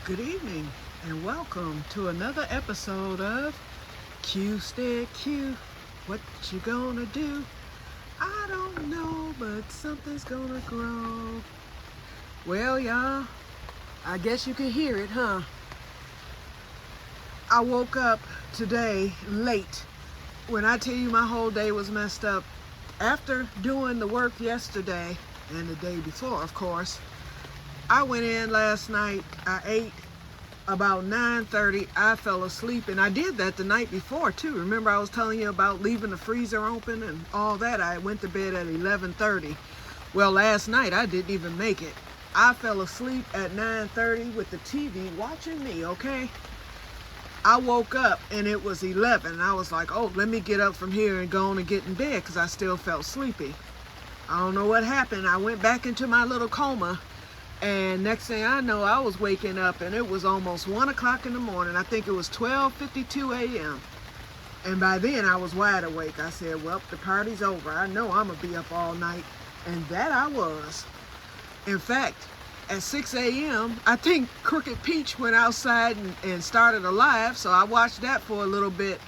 Good evening and welcome to another episode of Que-stead-Que. What you gonna do? I don't know, but something's gonna grow. Well, y'all, I guess you can hear it, huh? I woke up today late. When I tell you my whole day was messed up, after doing the work yesterday and the day before, of course, I went in last night, I ate about 9:30, I fell asleep, and I did that the night before too. Remember I was telling you about leaving the freezer open and all that? I went to bed at 11:30. Well, last night I didn't even make it. I fell asleep at 9:30 with the TV watching me, okay? I woke up and it was 11, and I was like, oh, let me get up from here and go on and get in bed because I still felt sleepy. I don't know what happened. I went back into my little coma. And next thing I know, I was waking up and it was almost 1 o'clock in the morning. I think it was 12:52 a.m. And by then I was wide awake. I said, well, the party's over. I know I'm going to be up all night. And that I was. In fact, at 6 a.m., I think Crooked Peach went outside and started a live. So I watched that for a little bit.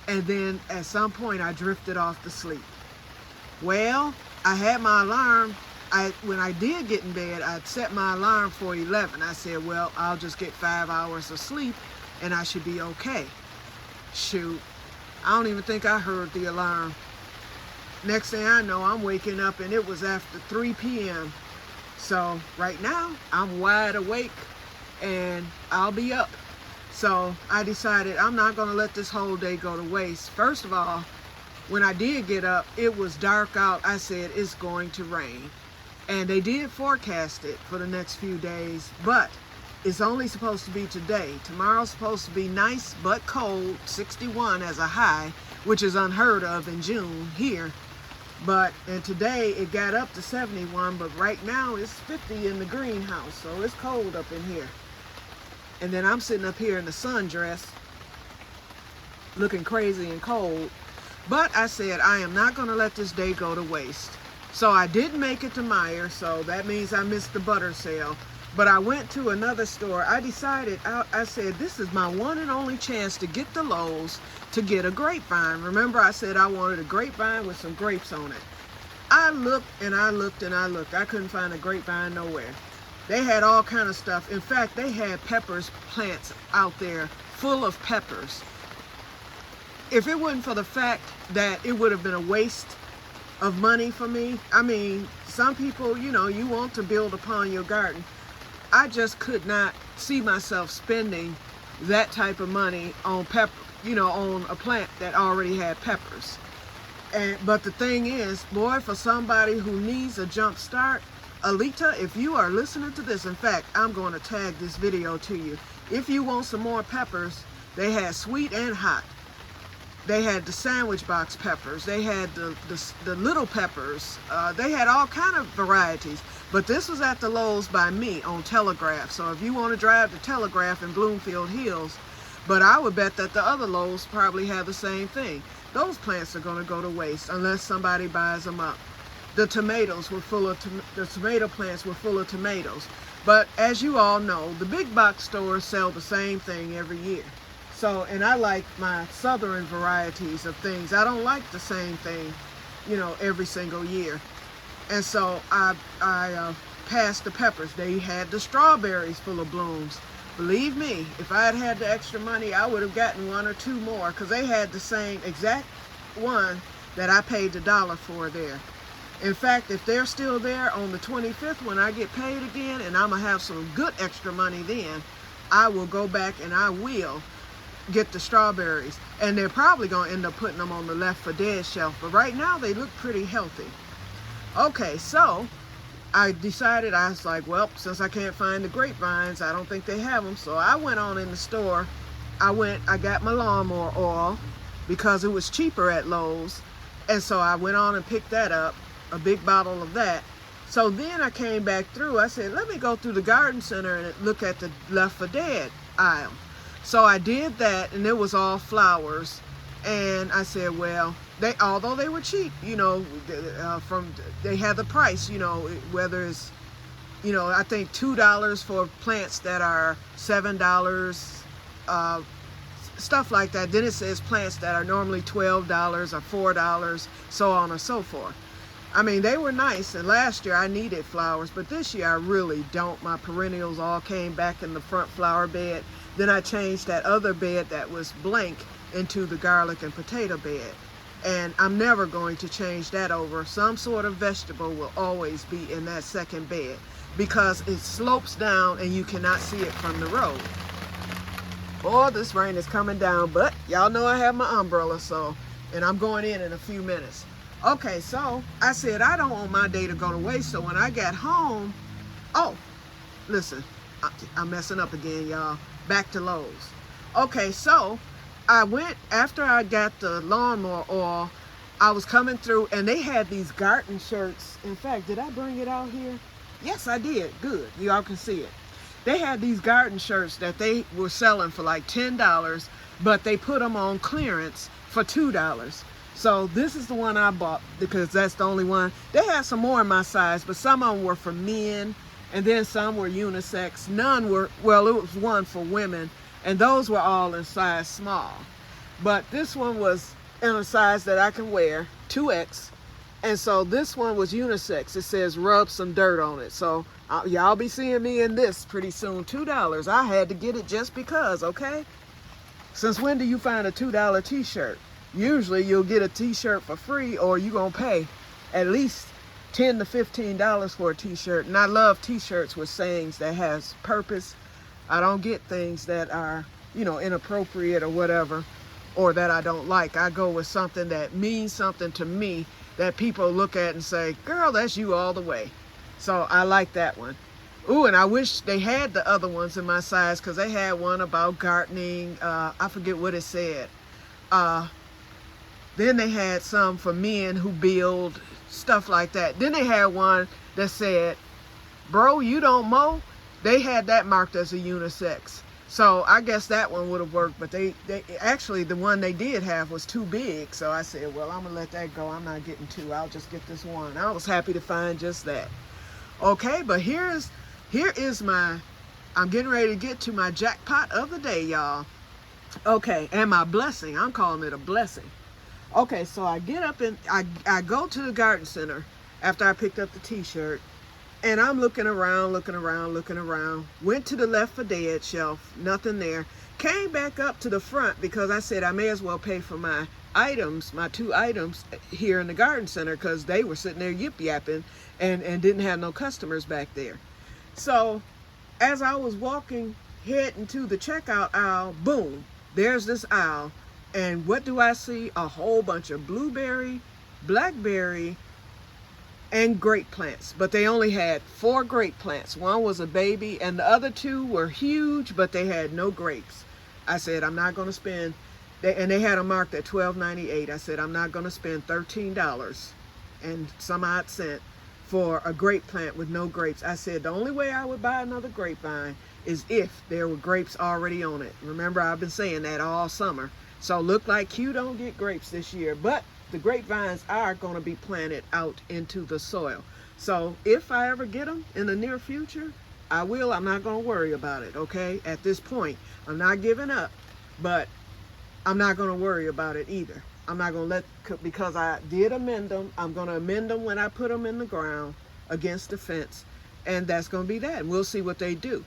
And then at some point I drifted off to sleep. Well, I had my alarm. When I did get in bed, I'd set my alarm for 11. I said, well, I'll just get 5 hours of sleep and I should be okay. Shoot, I don't even think I heard the alarm. Next thing I know, I'm waking up and it was after 3 p.m. So right now, I'm wide awake and I'll be up. So I decided I'm not going to let this whole day go to waste. First of all, when I did get up, it was dark out. I said, it's going to rain. And they did forecast it for the next few days, but it's only supposed to be today. Tomorrow's supposed to be nice but cold, 61 as a high, which is unheard of in June here. And today it got up to 71, but right now it's 50 in the greenhouse, so it's cold up in here. And then I'm sitting up here in the sundress, looking crazy and cold. But I said, I am not going to let this day go to waste. So I didn't make it to Meijer, so that means I missed the butter sale. But I went to another store. I decided, I said, this is my one and only chance to get the Lowe's to get a grapevine. Remember I said I wanted a grapevine with some grapes on it. I looked and I looked and I looked. I couldn't find a grapevine nowhere. They had all kind of stuff. In fact, they had peppers plants out there full of peppers. If it wasn't for the fact that it would have been a waste of money for me. I mean, some people, you want to build upon your garden. I just could not see myself spending that type of money on pepper, on a plant that already had peppers. But the thing is, boy, for somebody who needs a jump start, Alita, if you are listening to this, in fact, I'm going to tag this video to you. If you want some more peppers, they had sweet and hot. They had the sandwich box peppers. They had the little peppers. They had all kind of varieties. But this was at the Lowe's by me on Telegraph. So if you want to drive to Telegraph in Bloomfield Hills, but I would bet that the other Lowe's probably have the same thing. Those plants are going to go to waste unless somebody buys them up. The tomatoes were full of, the tomato plants were full of tomatoes. But as you all know, the big box stores sell the same thing every year. So, and I like my southern varieties of things. I don't like the same thing, every single year. And so I passed the peppers. They had the strawberries full of blooms. Believe me, if I had had the extra money, I would have gotten 1 or 2 more because they had the same exact one that I paid the $1 for there. In fact, if they're still there on the 25th when I get paid again, and I'm going to have some good extra money then, I will go back and I will get the strawberries, and they're probably going to end up putting them on the left for dead shelf, but right now they look pretty healthy. Okay, so I decided, I was like, well, since I can't find the grapevines, I don't think they have them, so I went on in the store. I got my lawnmower oil because it was cheaper at Lowe's, and so I went on and picked that up, a big bottle of that. So then I came back through. I said, let me go through the garden center and look at the left for dead aisle. So I did that, and it was all flowers. And I said, well, although they were cheap, they had the price, whether it's you know, I think $2 for plants that are $7, stuff like that. Then it says plants that are normally $12 or $4, so on and so forth. I mean, they were nice, and last year I needed flowers, but this year I really don't. My perennials all came back in the front flower bed. Then I changed that other bed that was blank into the garlic and potato bed. And I'm never going to change that over. Some sort of vegetable will always be in that second bed because it slopes down and you cannot see it from the road. Boy, this rain is coming down, but y'all know I have my umbrella, so, and I'm going in a few minutes. Okay, so I said I don't want my day to go to waste, so when I got home, oh, listen, I'm messing up again, y'all. Back to Lowe's. Okay, so I went, after I got the lawnmower oil, I was coming through, and they had these garden shirts. In fact, did I bring it out here? Yes, I did. Good. Y'all can see it. They had these garden shirts that they were selling for like $10, but they put them on clearance for $2. So this is the one I bought because that's the only one. They had some more in my size, but some of them were for men, and then some were unisex. None were, well, it was one for women, and those were all in size small. But this one was in a size that I can wear, 2X. And so this one was unisex. It says rub some dirt on it. So y'all be seeing me in this pretty soon. $2. I had to get it just because, okay? Since when do you find a $2 t-shirt? Usually you'll get a t-shirt for free, or you're going to pay at least $10 to $15 for a t-shirt. And I love t-shirts with sayings that has purpose. I don't get things that are, you know, inappropriate or whatever, or that I don't like. I go with something that means something to me that people look at and say, girl, that's you all the way. So I like that one. Ooh, and I wish they had the other ones in my size, because they had one about gardening. I forget what it said. Then they had some for men who build, stuff like that. Then they had one that said, bro, you don't mow? They had that marked as a unisex. So I guess that one would have worked, but they actually, the one they did have was too big. So I said, well, I'm gonna let that go. I'm not getting two. I'll just get this one. I was happy to find just that. Okay, but here is my, I'm getting ready to get to my jackpot of the day, y'all. Okay, and my blessing. I'm calling it a blessing. Okay, so I get up and I go to the garden center after I picked up the t-shirt, and I'm looking around, went to the left for dead shelf, nothing there, came back up to the front because I said I may as well pay for my items, my 2 items here in the garden center, because they were sitting there yip-yapping and didn't have no customers back there. So as I was walking, heading to the checkout aisle, boom, there's this aisle. And what do I see? A whole bunch of blueberry, blackberry, and grape plants. But they only had 4 grape plants. One was a baby, and the other 2 were huge, but they had no grapes. I said, I'm not going to spend, and they had them marked at $12.98. I said, I'm not going to spend $13 and some odd cent for a grape plant with no grapes. I said, the only way I would buy another grapevine is if there were grapes already on it. Remember, I've been saying that all summer. So look like Q don't get grapes this year, but the grapevines are going to be planted out into the soil. So if I ever get them in the near future, I will. I'm not going to worry about it, okay? At this point, I'm not giving up, but I'm not going to worry about it either. I'm not going to because I did amend them. I'm going to amend them when I put them in the ground against the fence, and that's going to be that. And we'll see what they do.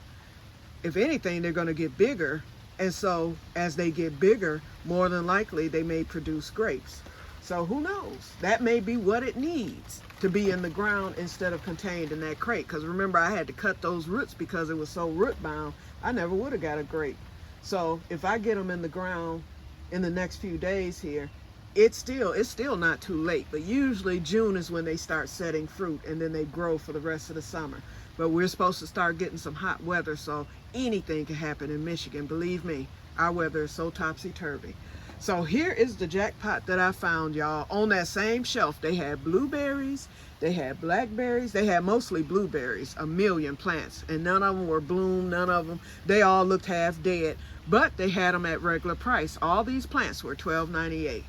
If anything, they're going to get bigger. And so as they get bigger, more than likely they may produce grapes. So who knows? That may be what it needs to be in the ground instead of contained in that crate. Because remember, I had to cut those roots because it was so root bound. I never would have got a grape. So if I get them in the ground in the next few days here, it's still not too late. But usually June is when they start setting fruit, and then they grow for the rest of the summer. But we're supposed to start getting some hot weather, so anything can happen in Michigan. Believe me, our weather is so topsy-turvy. So here is the jackpot that I found, y'all. On that same shelf, they had blueberries, they had blackberries, they had mostly blueberries, 1 million plants, and none of them were bloomed, none of them, they all looked half dead, but they had them at regular price. All these plants were $12.98.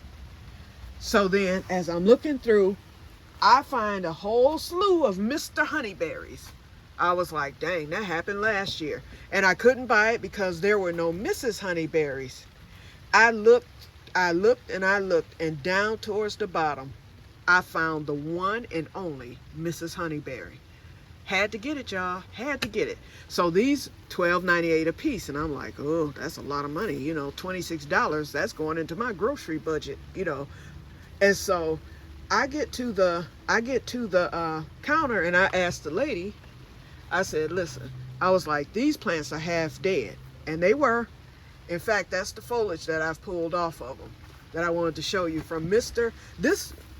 So then, as I'm looking through, I find a whole slew of Mr. Honeyberries. I was like, dang, that happened last year. And I couldn't buy it because there were no Mrs. Honeyberries. I looked, and I looked, and down towards the bottom, I found the one and only Mrs. Honeyberry. Had to get it, y'all. Had to get it. So these $12.98 a piece, and I'm like, oh, that's a lot of money. You know, $26. That's going into my grocery budget. You know, and so I get to the counter, and I asked the lady. I said, listen. I was like, these plants are half dead, and they were. In fact, that's the foliage that I've pulled off of them that I wanted to show you from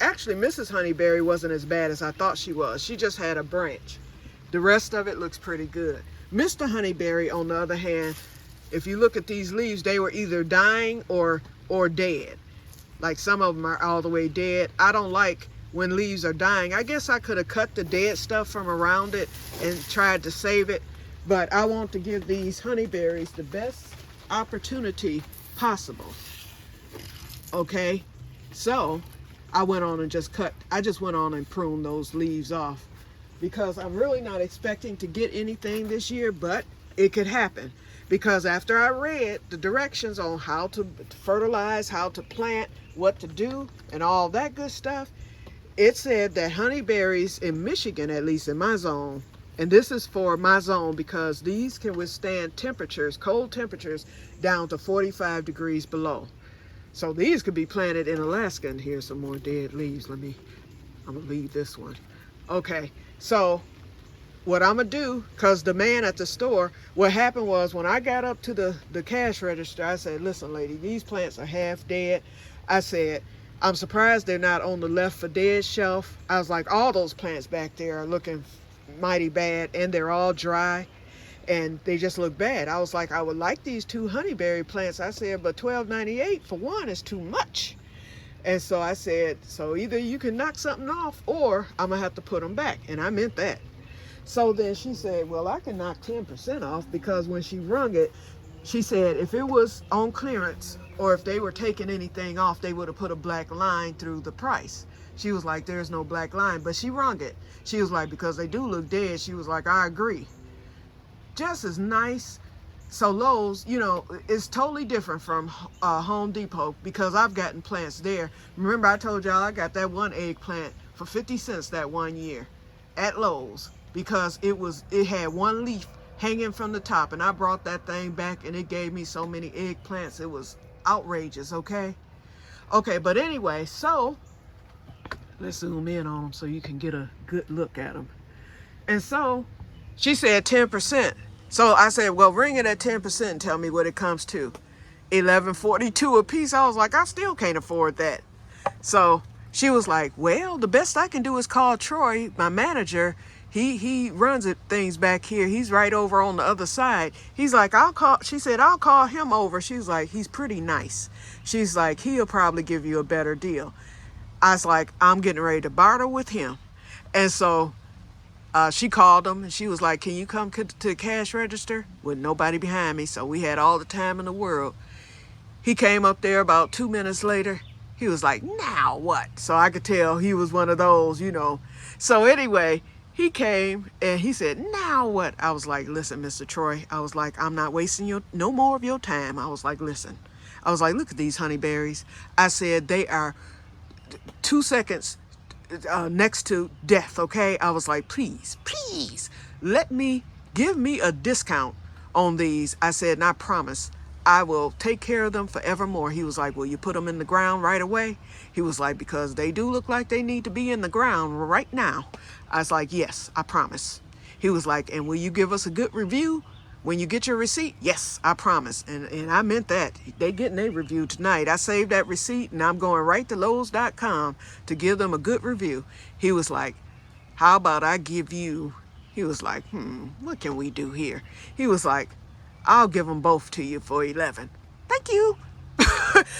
actually, Mrs. Honeyberry wasn't as bad as I thought she was. She just had a branch. The rest of it looks pretty good. Mr. Honeyberry, on the other hand, if you look at these leaves, they were either dying or dead. Like some of them are all the way dead. I don't like when leaves are dying. I guess I could have cut the dead stuff from around it and tried to save it, but I want to give these honeyberries the best opportunity possible. Okay, so I went on and just went on and pruned those leaves off because I'm really not expecting to get anything this year, but it could happen because after I read the directions on how to fertilize, how to plant, what to do, and all that good stuff, it said that honeyberries in Michigan, at least in my zone, and this is for my zone because these can withstand temperatures, cold temperatures, down to 45 degrees below. So these could be planted in Alaska. And here's some more dead leaves. I'm gonna leave this one. Okay, so what I'm gonna do, because the man at the store, what happened was when I got up to the cash register, I said, listen, lady, these plants are half dead. I said, I'm surprised they're not on the left for dead shelf. I was like, all those plants back there are looking mighty bad, and they're all dry, and they just look bad. I was like, I would like these 2 honeyberry plants. I said, but $12.98 for one is too much. And so I said, so either you can knock something off or I'm gonna have to put them back. And I meant that. So then she said, well, I can knock 10% off, because when she rung it, she said if it was on clearance or if they were taking anything off, they would have put a black line through the price. She was like, there's no black line, but she rung it. She was like, because they do look dead. She was like, I agree. Just as nice. So Lowe's, you know, is totally different from Home Depot, because I've gotten plants there. Remember I told y'all I got that one eggplant for 50 cents that one year at Lowe's, because it had one leaf hanging from the top, and I brought that thing back and it gave me so many eggplants. It was outrageous. Okay, but anyway, so let's zoom in on them so you can get a good look at them. And so she said 10%. So I said, well, ring it at 10% and tell me what it comes to. $11.42 a piece. I was like, I still can't afford that. So she was like, well, the best I can do is call Troy, my manager. He runs things back here. He's right over on the other side. He's like, she said, I'll call him over. She's like, he's pretty nice. She's like, he'll probably give you a better deal. I was like, I'm getting ready to barter with him. And so she called him and she was like, can you come to the cash register? With nobody behind me. So we had all the time in the world. He came up there about 2 minutes later. He was like, now what? So I could tell he was one of those, you know. So anyway, he came and he said, now what? I was like, listen, Mr. Troy. I was like, I'm not wasting no more of your time. I was like, listen. I was like, look at these honeyberries. I said, they are 2 seconds next to death, okay? I was like, please give me a discount on these. I said, and I promise I will take care of them forevermore. He was like, will you put them in the ground right away? He was like, because they do look like they need to be in the ground right now. I was like, yes, I promise. He was like, and will you give us a good review when you get your receipt? Yes, I promise. And I meant that. They getting a review tonight. I saved that receipt and I'm going right to Lowe's.com to give them a good review. He was like, how about I give you, he was like, what can we do here? He was like, I'll give them both to you for $11. Thank you.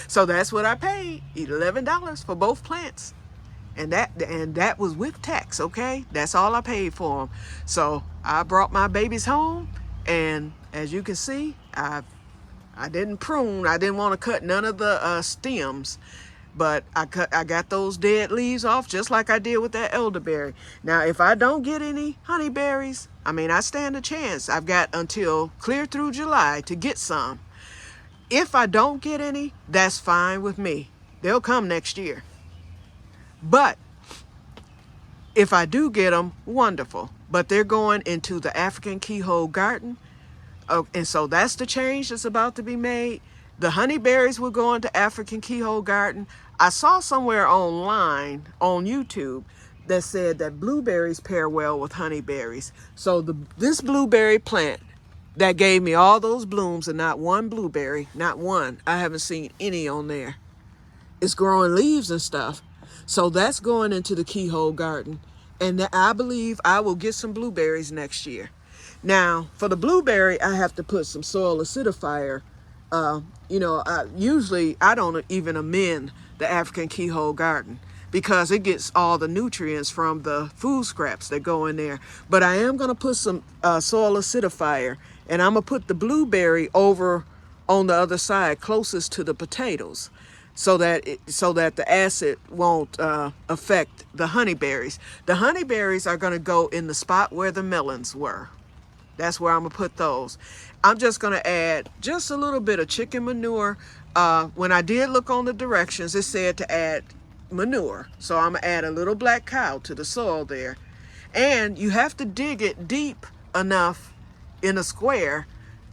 So that's what I paid, $11 for both plants. And that was with tax, okay? That's all I paid for them. So I brought my babies home, and as you can see, I didn't prune. I didn't want to cut none of the stems. but I got those dead leaves off just like I did with that elderberry. Now, if I don't get any honeyberries, I mean, I stand a chance. I've got until clear through July to get some. If I don't get any, that's fine with me. They'll come next year. But if I do get them, wonderful. But they're going into the African keyhole garden. And so that's the change that's about to be made. The honeyberries will go into African keyhole garden. I saw somewhere online on YouTube that said that blueberries pair well with honeyberries. So this blueberry plant that gave me all those blooms and not one blueberry, not one. I haven't seen any on there. It's growing leaves and stuff. So that's going into the keyhole garden. And I believe I will get some blueberries next year. Now, for the blueberry, I have to put some soil acidifier. Usually I don't even amend the African keyhole garden because it gets all the nutrients from the food scraps that go in there. But I am going to put some soil acidifier, and I'm going to put the blueberry over on the other side closest to the potatoes so that the acid won't affect the honeyberries. The honeyberries are going to go in the spot where the melons were. That's where I'm going to put those. I'm just going to add just a little bit of chicken manure. When I did look on the directions, it said to add manure. So I'm going to add a little black cow to the soil there. And you have to dig it deep enough in a square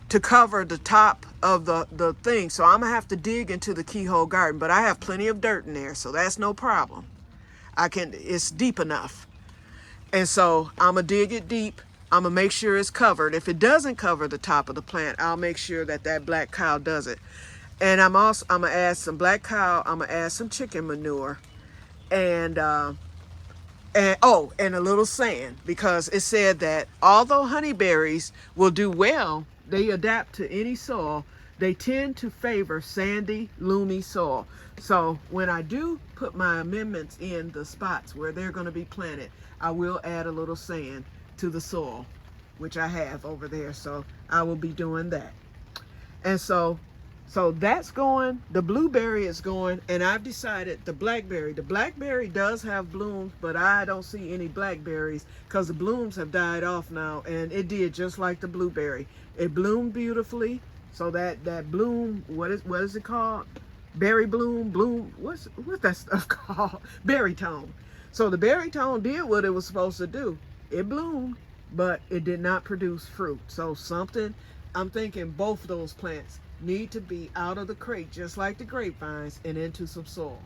to cover the top of the thing. So I'm going to have to dig into the keyhole garden. But I have plenty of dirt in there, so that's no problem. It's deep enough. And so I'm going to dig it deep. I'm going to make sure it's covered. If it doesn't cover the top of the plant, I'll make sure that black cow does it. And I'm going to add some black cow. I'm going to add some chicken manure and a little sand, because it said that although honeyberries will do well, they adapt to any soil. They tend to favor sandy, loamy soil. So when I do put my amendments in the spots where they're going to be planted, I will add a little sand to the soil, which I have over there. So I will be doing that. And so that's going. The blueberry is going, and I've decided the blackberry does have blooms, but I don't see any blackberries because the blooms have died off now, and it did just like the blueberry. It bloomed beautifully. So that bloom, what is it called? Berry bloom, what's that stuff called? Berry tone. So the berry tone did what it was supposed to do. It bloomed, but it did not produce fruit. So I'm thinking both of those plants need to be out of the crate, just like the grapevines, and into some soil.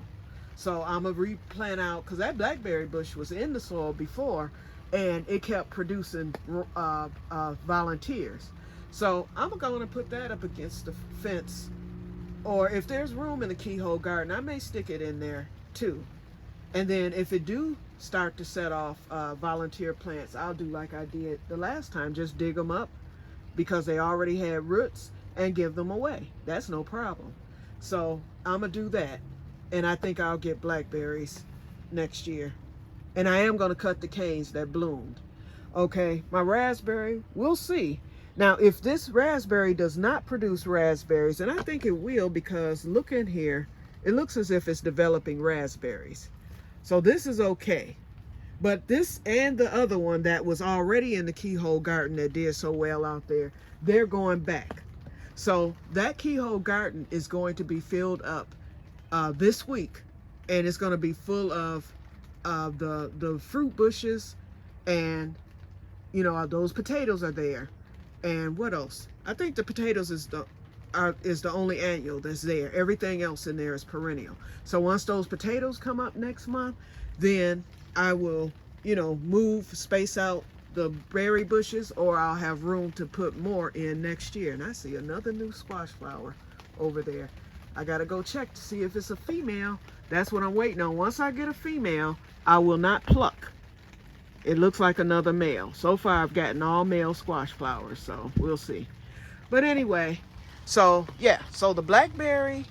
So I'm going to replant out, because that blackberry bush was in the soil before, and it kept producing volunteers. So I'm going to put that up against the fence, or if there's room in the keyhole garden, I may stick it in there too. And then if it do start to set off volunteer plants, I'll do like I did the last time, just dig them up because they already had roots and give them away. That's no problem. So I'm gonna do that, and I think I'll get blackberries next year. And I am gonna cut the canes that bloomed. Okay, my raspberry, we'll see. Now, if this raspberry does not produce raspberries, and I think it will, because look in here, it looks as if it's developing raspberries. So this is okay. But this and the other one that was already in the keyhole garden that did so well out there, they're going back. So that keyhole garden is going to be filled up this week, and it's going to be full of the fruit bushes, and those potatoes are there. And what else? I think the potatoes is the only annual that's there. Everything else in there is perennial. So once those potatoes come up next month, then I will, space out the berry bushes, or I'll have room to put more in next year. And I see another new squash flower over there. I gotta go check to see if it's a female. That's what I'm waiting on. Once I get a female, I will not pluck. It looks like another male. So far, I've gotten all male squash flowers, so we'll see. But anyway, so the blackberry,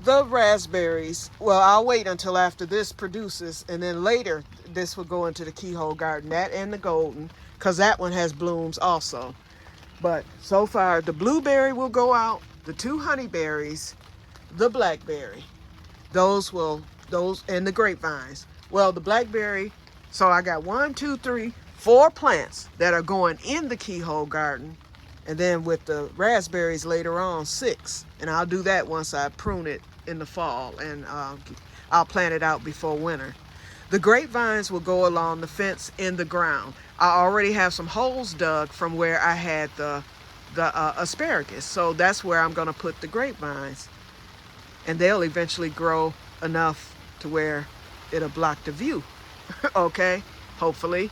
the raspberries, well, I'll wait until after this produces, and then later this will go into the keyhole garden, that and the golden, because that one has blooms also. But so far, the blueberry will go out, the 2 honeyberries, the blackberry. those and the grapevines. Well, the blackberry, so I got 1, 2, 3, 4 plants that are going in the keyhole garden. And then with the raspberries later on, 6. And I'll do that once I prune it in the fall, and I'll plant it out before winter. The grapevines will go along the fence in the ground. I already have some holes dug from where I had the asparagus. So that's where I'm gonna put the grapevines. And they'll eventually grow enough to where it'll block the view, okay, hopefully.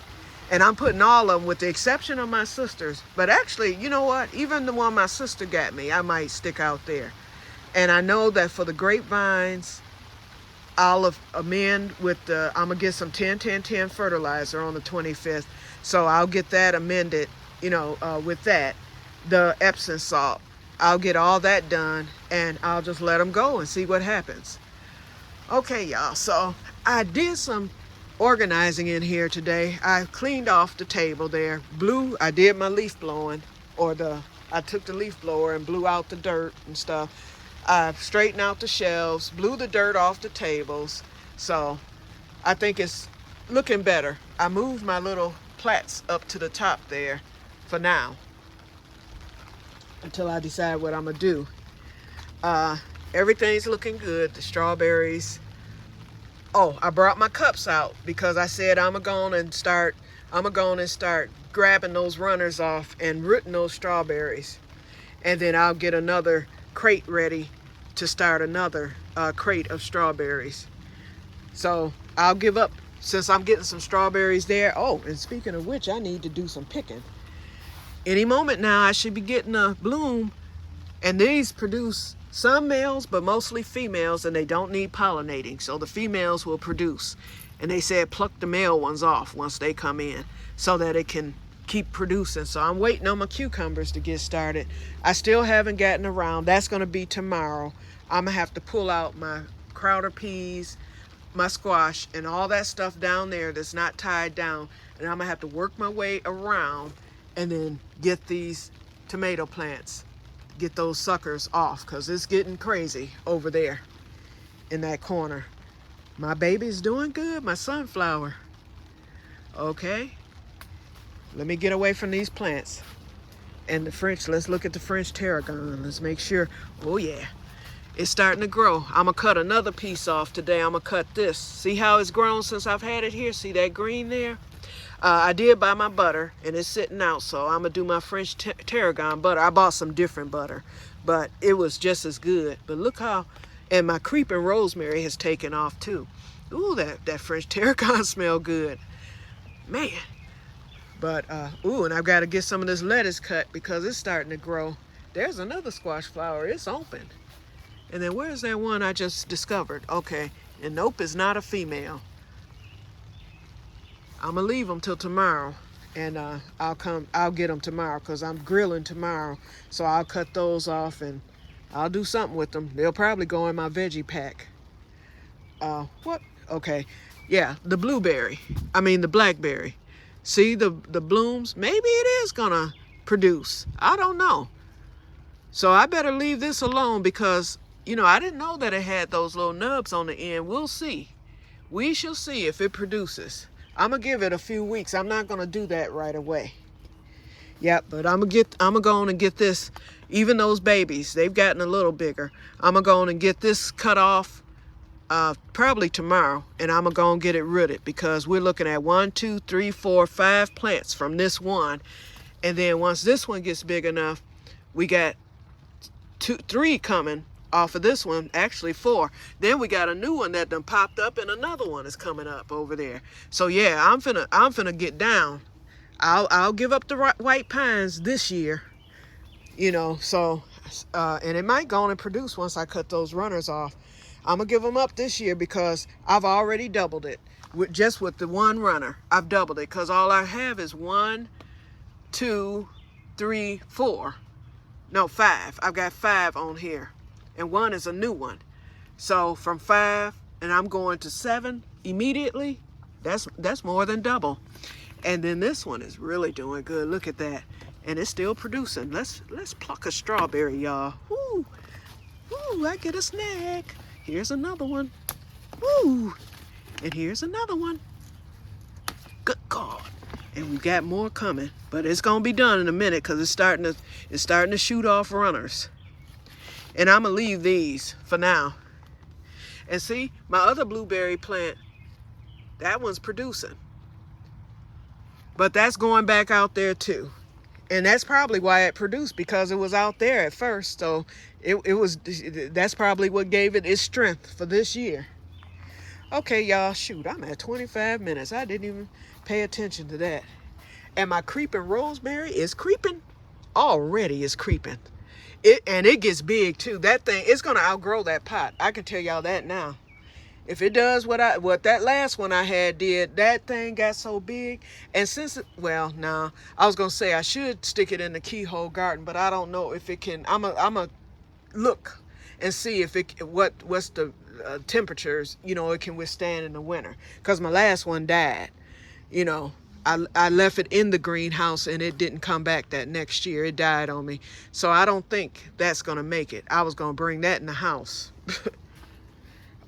And I'm putting all of them with the exception of my sister's. But actually, you know what? Even the one my sister got me, I might stick out there. And I know that for the grapevines, I'll amend with I'm going to get some 10-10-10 fertilizer on the 25th. So I'll get that amended, with that. The Epsom salt. I'll get all that done, and I'll just let them go and see what happens. Okay, y'all. So I did some organizing in here today. I cleaned off the table there. I did my leaf blowing, I took the leaf blower and blew out the dirt and stuff. I straightened out the shelves, blew the dirt off the tables. So I think it's looking better. I moved my little plats up to the top there for now until I decide what I'm gonna do. Everything's looking good. The strawberries. Oh, I brought my cups out because I said I'm gonna start grabbing those runners off and rooting those strawberries. And then I'll get another crate ready to start another crate of strawberries. So I'll give up since I'm getting some strawberries there. Oh, and speaking of which, I need to do some picking. Any moment now, I should be getting a bloom. And these produce some males, but mostly females, and they don't need pollinating. So the females will produce. And they said pluck the male ones off once they come in so that it can keep producing. So I'm waiting on my cucumbers to get started. I still haven't gotten around. That's going to be tomorrow. I'm going to have to pull out my crowder peas, my squash, and all that stuff down there that's not tied down. And I'm going to have to work my way around and then get these tomato plants, get those suckers off, because it's getting crazy over there in that corner. My baby's doing good, my sunflower. Okay, let me get away from these plants. And the French, let's look at the French tarragon. Let's make sure. Oh yeah, it's starting to grow. I'm gonna cut another piece off today. I'm gonna cut this. See how it's grown since I've had it here? See that green there? I did buy my butter, and it's sitting out, so I'm gonna do my French tarragon butter. I bought some different butter, but it was just as good. But look how, and my creeping rosemary has taken off too. Ooh, that French tarragon smell good, man. But ooh, and I've got to get some of this lettuce cut because it's starting to grow. There's another squash flower. It's open. And then where's that one I just discovered? Okay, and nope, it's not a female. I'm gonna leave them till tomorrow, and I'll get them tomorrow because I'm grilling tomorrow. So I'll cut those off and I'll do something with them. They'll probably go in my veggie pack. What? Okay, yeah, the blackberry. See the blooms? Maybe it is gonna produce. I don't know. So I better leave this alone because, I didn't know that it had those little nubs on the end. We'll see. We shall see if it produces. I'm gonna give it a few weeks. I'm not gonna do that right away. Yep, but I'm gonna go on and get this. Even those babies, they've gotten a little bigger. I'm gonna go on and get this cut off probably tomorrow, and I'm gonna go and get it rooted because we're looking at 1, 2, 3, 4, 5 plants from this one. And then once this one gets big enough, we got 2, 3 coming off of this one, actually 4. Then we got a new one that done popped up, and another one is coming up over there. So yeah, I'm finna get down. I'll give up the white pines this year, so and it might go on and produce once I cut those runners off. I'm gonna give them up this year because I've already doubled it just with the one runner. I've doubled it because all I have is 1, 2, 3, 4. No, 5. I've got 5 on here. And 1 is a new one. So from 5, and I'm going to 7 immediately. That's more than double. And then this one is really doing good. Look at that. And it's still producing. Let's pluck a strawberry, y'all. Woo! Woo, I get a snack. here's another one. Woo! And here's another one. Good God. And we got more coming, but it's gonna be done in a minute because it's starting to shoot off runners. And I'm gonna leave these for now. And see, my other blueberry plant, that one's producing. But that's going back out there too. And that's probably why it produced, because it was out there at first. So that's probably what gave it its strength for this year. Okay, y'all, shoot, I'm at 25 minutes. I didn't even pay attention to that. And my creeping rosemary is creeping. Already is creeping. And it gets big too. That thing, it's gonna outgrow that pot. I can tell y'all that now. If it does what that last one I had did, that thing got so big. And since I was gonna say I should stick it in the keyhole garden, but I don't know if it can. I'm look and see if what's the temperatures, it can withstand in the winter. Because my last one died. I left it in the greenhouse and it didn't come back that next year. It died on me. So I don't think that's gonna make it. I was gonna bring that in the house.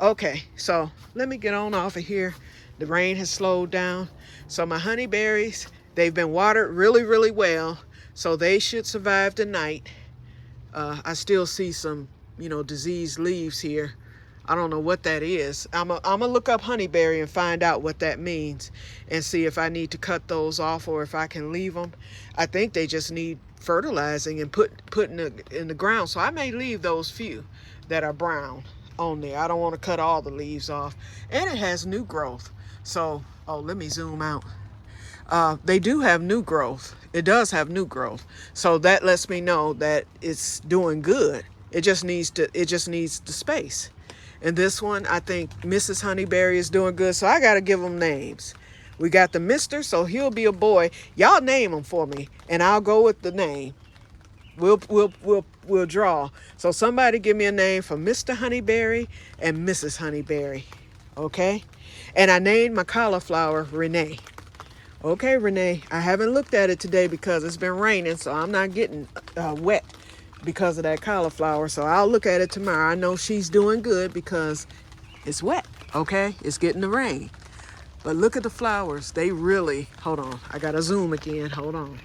Okay, so let me get on off of here. The rain has slowed down. So my honeyberries, they've been watered really, really well. So they should survive the night. I still see some, diseased leaves here. I don't know what that is. I'm gonna look up honeyberry and find out what that means and see if I need to cut those off or if I can leave them. I think they just need fertilizing and put in the ground. So I may leave those few that are brown on there. I don't want to cut all the leaves off. And it has new growth. So, let me zoom out. They do have new growth. It does have new growth. So that lets me know that it's doing good. It just needs the space. And this one, I think Mrs. Honeyberry is doing good. So I got to give them names. We got the Mr., so he'll be a boy. Y'all name him for me and I'll go with the name. We'll draw. So somebody give me a name for Mr. Honeyberry and Mrs. Honeyberry. Okay? And I named my cauliflower Renee. Okay, Renee. I haven't looked at it today because it's been raining, so I'm not getting wet because of that cauliflower. So I'll look at it tomorrow. I know she's doing good because it's wet. Okay? It's getting the rain. But look at the flowers. They really, hold on. I got to zoom again. Hold on.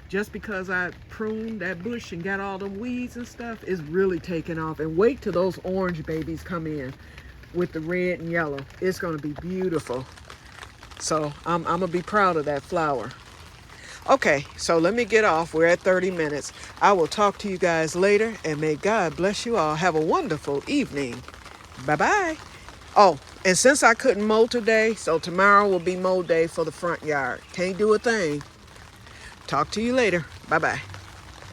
Just because I pruned that bush and got all the weeds and stuff, is really taking off. And wait till those orange babies come in with the red and yellow. It's going to be beautiful. So I'm going to be proud of that flower. Okay, so let me get off. We're at 30 minutes. I will talk to you guys later, and may God bless you all. Have a wonderful evening. Bye-bye. Oh, and since I couldn't mow today, so tomorrow will be mow day for the front yard. Can't do a thing. Talk to you later. Bye-bye.